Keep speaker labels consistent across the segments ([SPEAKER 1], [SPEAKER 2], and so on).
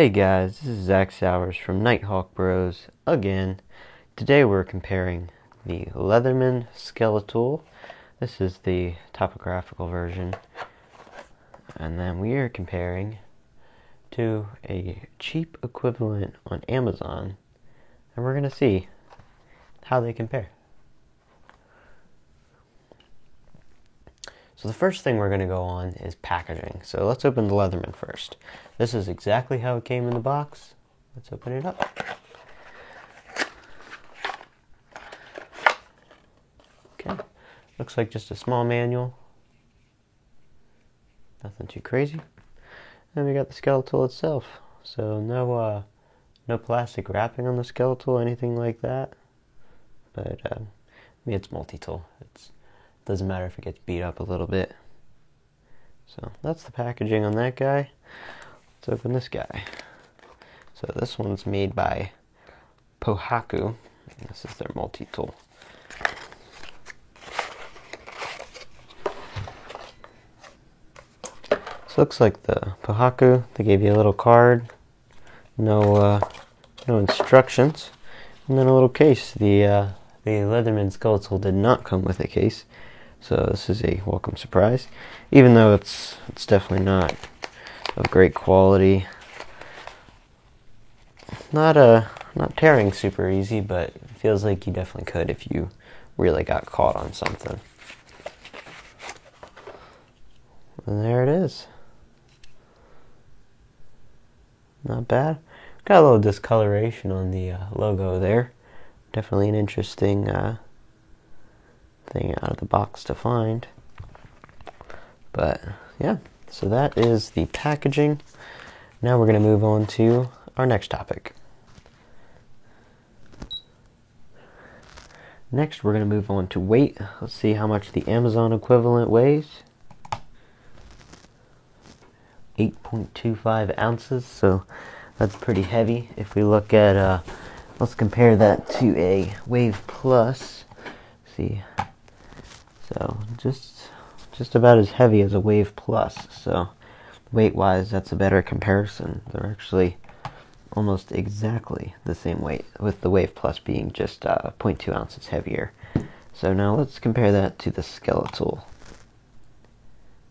[SPEAKER 1] Hey guys, this is Zach Sowers from Nighthawk Bros again. Today we're comparing the Leatherman Skeletal. This is the topographical version. And then we are comparing to a cheap equivalent on Amazon. And we're going to see how they compare. So the first thing we're going to go on is packaging. So let's open the Leatherman first. This is exactly how it came in the box. Let's open it up. Okay, looks like just a small manual. Nothing too crazy. And we got the skeletal itself. So no plastic wrapping on the skeletal, anything like that. But I mean, it's multi-tool. Doesn't matter if it gets beat up a little bit. So that's the packaging on that guy. Let's open this guy. So this one's made by Pohaku. This is their multi-tool. This looks like the Pohaku. They gave you a little card. No instructions. And then a little case. The Leatherman Skeletal did not come with a case. So this is a welcome surprise, even though it's definitely not of great quality. Not tearing super easy, but it feels like you definitely could if you really got caught on something. And there it is. Not bad. Got a little discoloration on the logo there. Definitely an interesting thing out of the box to find. But yeah, so that is the packaging. Now we're going to move on to our next topic. Next we're going to move on to weight. Let's see how much the Amazon equivalent weighs. 8.25 ounces, so that's pretty heavy. If we look at let's compare that to a Wave Plus. See, so just about as heavy as a Wave Plus. So weight-wise, that's a better comparison. They're actually almost exactly the same weight, with the Wave Plus being just 0.2 ounces heavier. So now let's compare that to the Skeletal.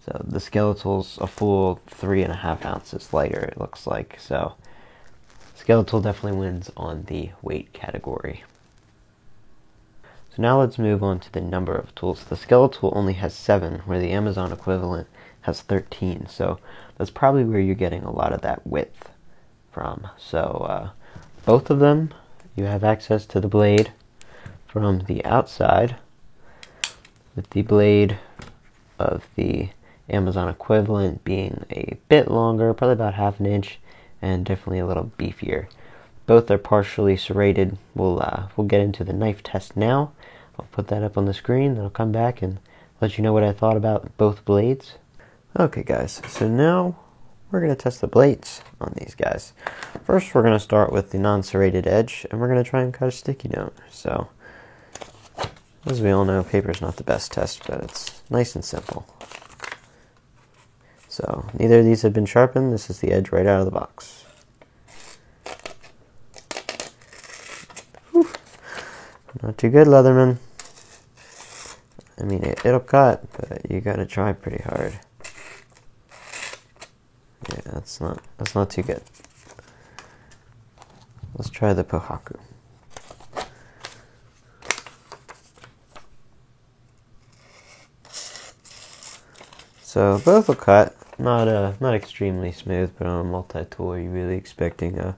[SPEAKER 1] So the Skeletal's a full 3.5 ounces lighter, it looks like. So Skeletal definitely wins on the weight category. So now let's move on to the number of tools. The Skeletal only has 7, where the Amazon equivalent has 13. So that's probably where you're getting a lot of that width from. So both of them, you have access to the blade from the outside, with the blade of the Amazon equivalent being a bit longer, probably about half an inch, and definitely a little beefier. Both are partially serrated. We'll get into the knife test now. I'll put that up on the screen, then I'll come back and let you know what I thought about both blades. Okay guys, so now we're going to test the blades on these guys. First we're going to start with the non-serrated edge, and we're going to try and cut a sticky note. So, as we all know, paper's not the best test, but it's nice and simple. So, neither of these have been sharpened. This is the edge right out of the box. Whew. Not too good, Leatherman. I mean, it'll cut, but you gotta try pretty hard. Yeah, that's not too good. Let's try the Pohaku. So both will cut. Not extremely smooth, but on a multi-tool, you're really expecting a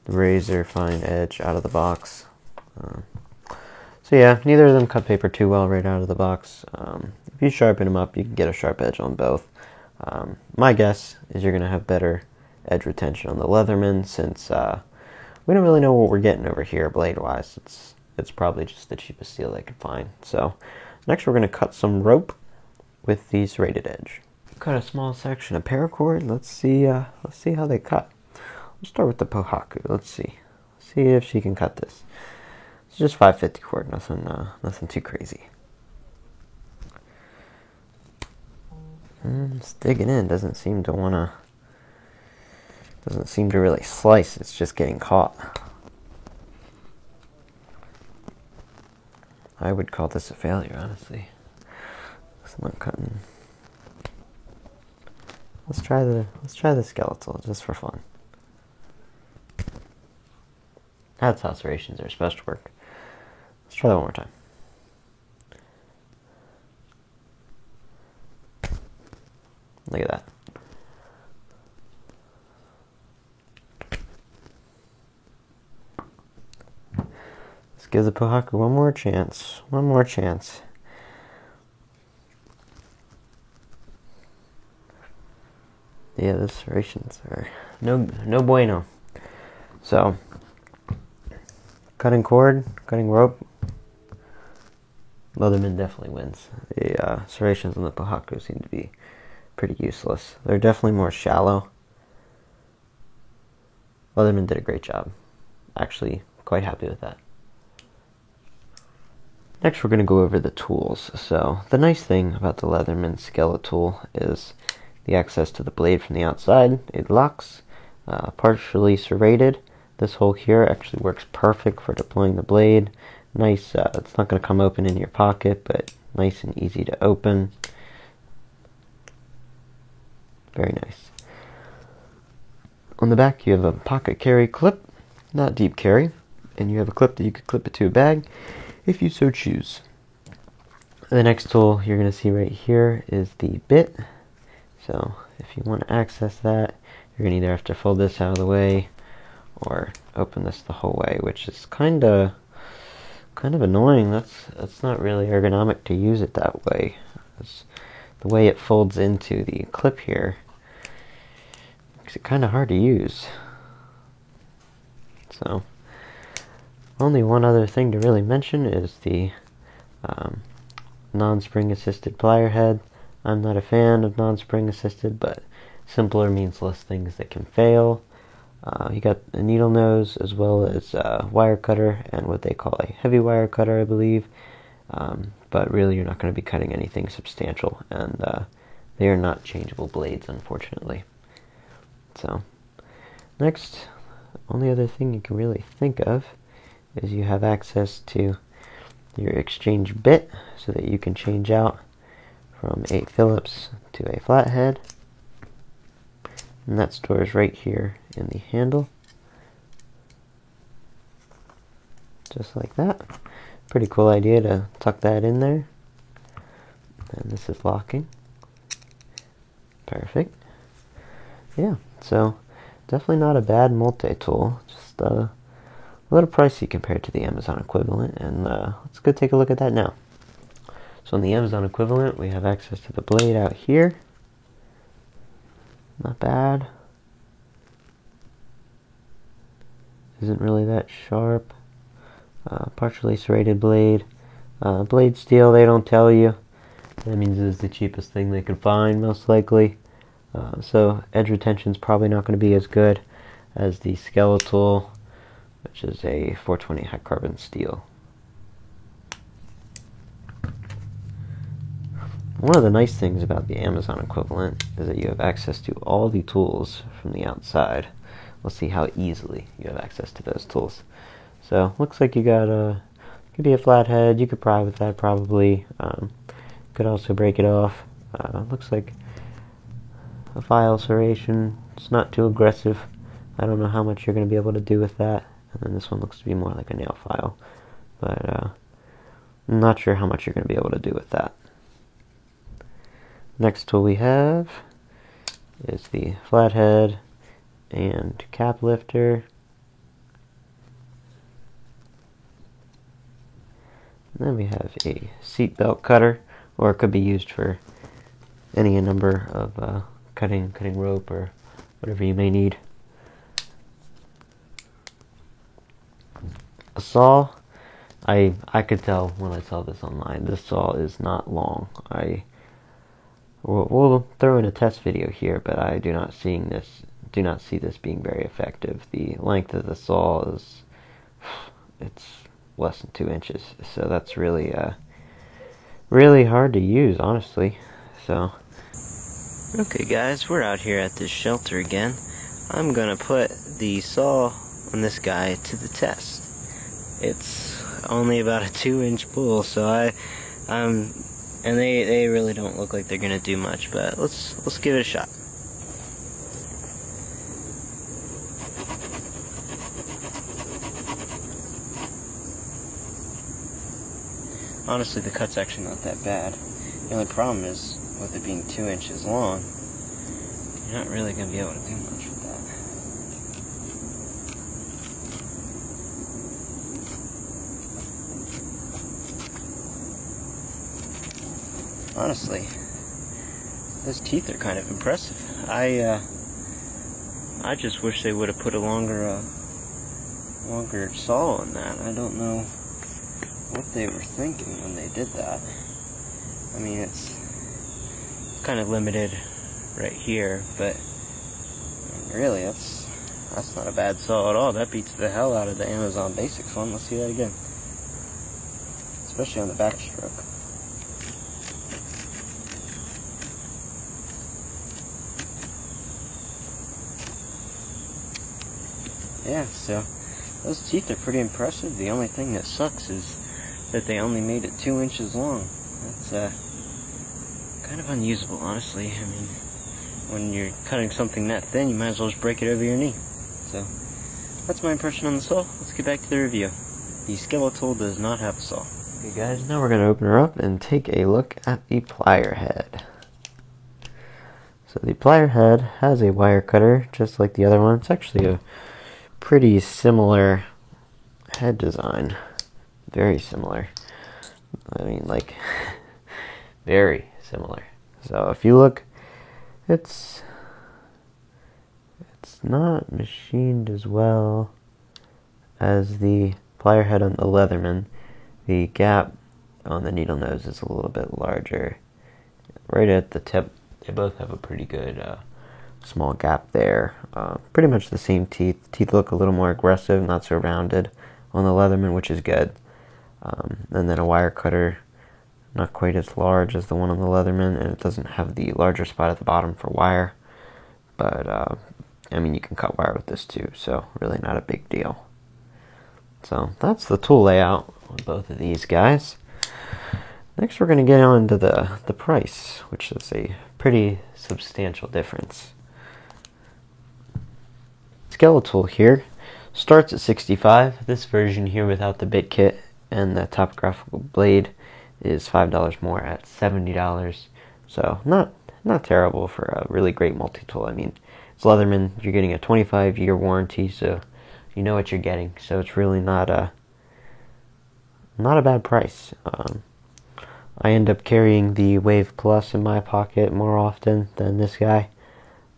[SPEAKER 1] razor fine edge out of the box. So yeah, neither of them cut paper too well right out of the box. If you sharpen them up, you can get a sharp edge on both. My guess is you're going to have better edge retention on the Leatherman, since we don't really know what we're getting over here blade-wise. It's probably just the cheapest steel they could find. So next we're going to cut some rope with the serrated edge. Cut a small section of paracord. Let's see how they cut. We'll start with the Pohaku. Let's see if she can cut this. It's just 550 cord, nothing too crazy. It's digging in. Doesn't seem to Doesn't seem to really slice, it's just getting caught. I would call this a failure, honestly. It's not cutting. Let's try the skeletal just for fun. That's how serrations are supposed to work. Let's try that one more time. Look at that. Let's give the Pohaku one more chance. One more chance. Yeah, the serrations are no bueno. So, cutting cord, cutting rope, Leatherman definitely wins. The serrations on the Pohaku seem to be pretty useless. They're definitely more shallow. Leatherman did a great job. Actually, quite happy with that. Next, we're going to go over the tools. So, the nice thing about the Leatherman Skeletal is the access to the blade from the outside. It locks, partially serrated. This hole here actually works perfect for deploying the blade. Nice, it's not going to come open in your pocket, but nice and easy to open. Very nice. On the back you have a pocket carry clip, not deep carry, and you have a clip that you could clip it to a bag if you so choose. The next tool you're going to see right here is the bit. So if you want to access that, you're going to either have to fold this out of the way or open this the whole way, which is kind of annoying. That's not really ergonomic to use it that way. The way it folds into the clip here makes it kind of hard to use. So, only one other thing to really mention is the non-spring assisted plier head. I'm not a fan of non-spring assisted, but simpler means less things that can fail. You got a needle nose as well as a wire cutter and what they call a heavy wire cutter, I believe. But really you're not going to be cutting anything substantial, and they are not changeable blades, unfortunately. So, next, only other thing you can really think of is you have access to your exchange bit so that you can change out from a Phillips to a flathead. And that stores right here in the handle. Just like that. Pretty cool idea to tuck that in there. And this is locking. Perfect. Yeah, so definitely not a bad multi-tool. Just a little pricey compared to the Amazon equivalent. And let's go take a look at that now. So on the Amazon equivalent, we have access to the blade out here. Not bad. Isn't really that sharp. Partially serrated blade. Blade steel, they don't tell you. That means it's the cheapest thing they can find, most likely. So edge retention is probably not going to be as good as the Skeletal, which is a 420 high carbon steel. One of the nice things about the Amazon equivalent is that you have access to all the tools from the outside. Let's see how easily you have access to those tools. So, looks like you got could be a flathead. You could pry with that probably. Could also break it off. Looks like a file serration. It's not too aggressive. I don't know how much you're going to be able to do with that. And then this one looks to be more like a nail file. But I'm not sure how much you're going to be able to do with that. Next tool we have is the flathead and cap lifter. And then we have a seat belt cutter, or it could be used for any number of cutting rope or whatever you may need. A saw. I could tell when I saw this online. This saw is not long. We'll throw in a test video here, but I do not see this being very effective. The length of the saw is it's less than 2 inches, so that's really hard to use, honestly. So, okay, guys, we're out here at this shelter again. I'm gonna put the saw on this guy to the test. It's only about a 2-inch pull, so and they really don't look like they're gonna do much, but let's give it a shot. Honestly, the cut's actually not that bad. The only problem is, with it being 2 inches long, you're not really going to be able to do much with that. Honestly, those teeth are kind of impressive. I just wish they would have put a longer saw on that. I don't know what they were thinking when they did that. I mean, it's kind of limited right here, but really, that's not a bad saw at all. That beats the hell out of the Amazon Basics one. Let's see that again, especially on the backstroke. Yeah, so those teeth are pretty impressive. The only thing that sucks is that they only made it 2 inches long. That's kind of unusable, honestly. I mean, when you're cutting something that thin, you might as well just break it over your knee. So that's my impression on the saw. Let's get back to the review. The Skeletal does not have a saw. Okay guys, now we're going to open her up and take a look at the plier head. So the plier head has a wire cutter, just like the other one. It's actually a pretty similar head design. Very similar. I mean, like, very similar. So if you look, it's not machined as well as the plier head on the Leatherman. The gap on the needle nose is a little bit larger. Right at the tip, they both have a pretty good small gap there. Pretty much the same teeth. Teeth look a little more aggressive, not so rounded on the Leatherman, which is good. And then a wire cutter, not quite as large as the one on the Leatherman, and it doesn't have the larger spot at the bottom for wire. But, I mean, you can cut wire with this too, so really not a big deal. So that's the tool layout on both of these guys. Next we're going to get on to the price, which is a pretty substantial difference. Skeletal here starts at $65. This version here without the bit kit and the topographical blade is $5 more at $70. So not terrible for a really great multi-tool. I mean, it's Leatherman. You're getting a 25-year warranty, so you know what you're getting. So it's really not a bad price. I end up carrying the Wave Plus in my pocket more often than this guy,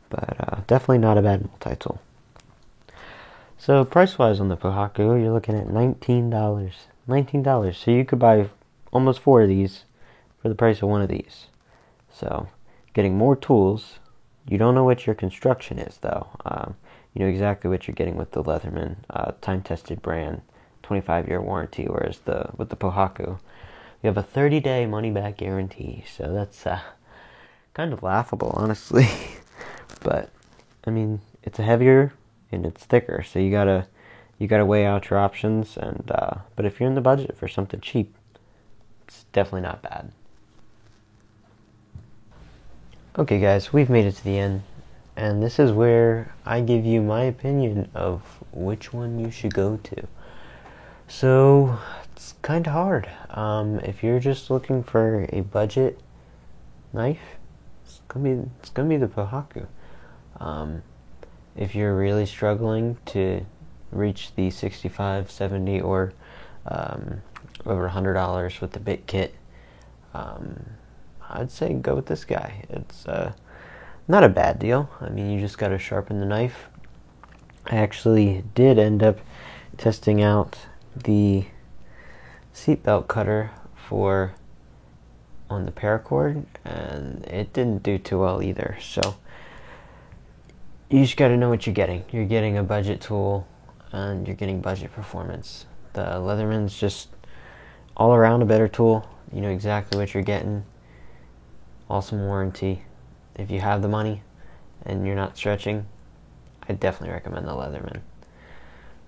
[SPEAKER 1] but definitely not a bad multi-tool. So price-wise on the Pohaku, you're looking at $19. $19. So you could buy almost 4 of these for the price of 1 of these. So getting more tools. You don't know what your construction is, though. You know exactly what you're getting with the Leatherman, time-tested brand, 25-year warranty, whereas with the Pohaku, you have a 30-day money-back guarantee. So that's kind of laughable, honestly. But I mean, it's heavier and it's thicker, so you gotta weigh out your options. And but if you're in the budget for something cheap, it's definitely not bad. Okay guys, we've made it to the end, and this is where I give you my opinion of which one you should go to. So it's kind of hard. If you're just looking for a budget knife, it's gonna be the Pohaku. If you're really struggling to reach the $65, $70, or over $100 with the bit kit, I'd say go with this guy. It's not a bad deal. I mean, you just got to sharpen the knife. I actually did end up testing out the seatbelt cutter on the paracord, and it didn't do too well either. So you just got to know what you're getting. You're getting a budget tool, and you're getting budget performance. The Leatherman's just all around a better tool. You know exactly what you're getting. Awesome warranty. If you have the money and you're not stretching, I definitely recommend the Leatherman.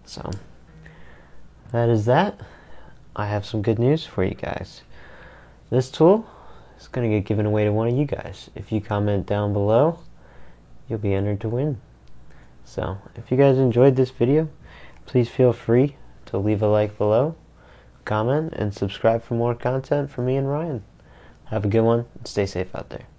[SPEAKER 1] So that is that. I have some good news for you guys. This tool is going to get given away to one of you guys. If you comment down below, you'll be entered to win. So if you guys enjoyed this video, please feel free to leave a like below, comment, and subscribe for more content from me and Ryan. Have a good one, and stay safe out there.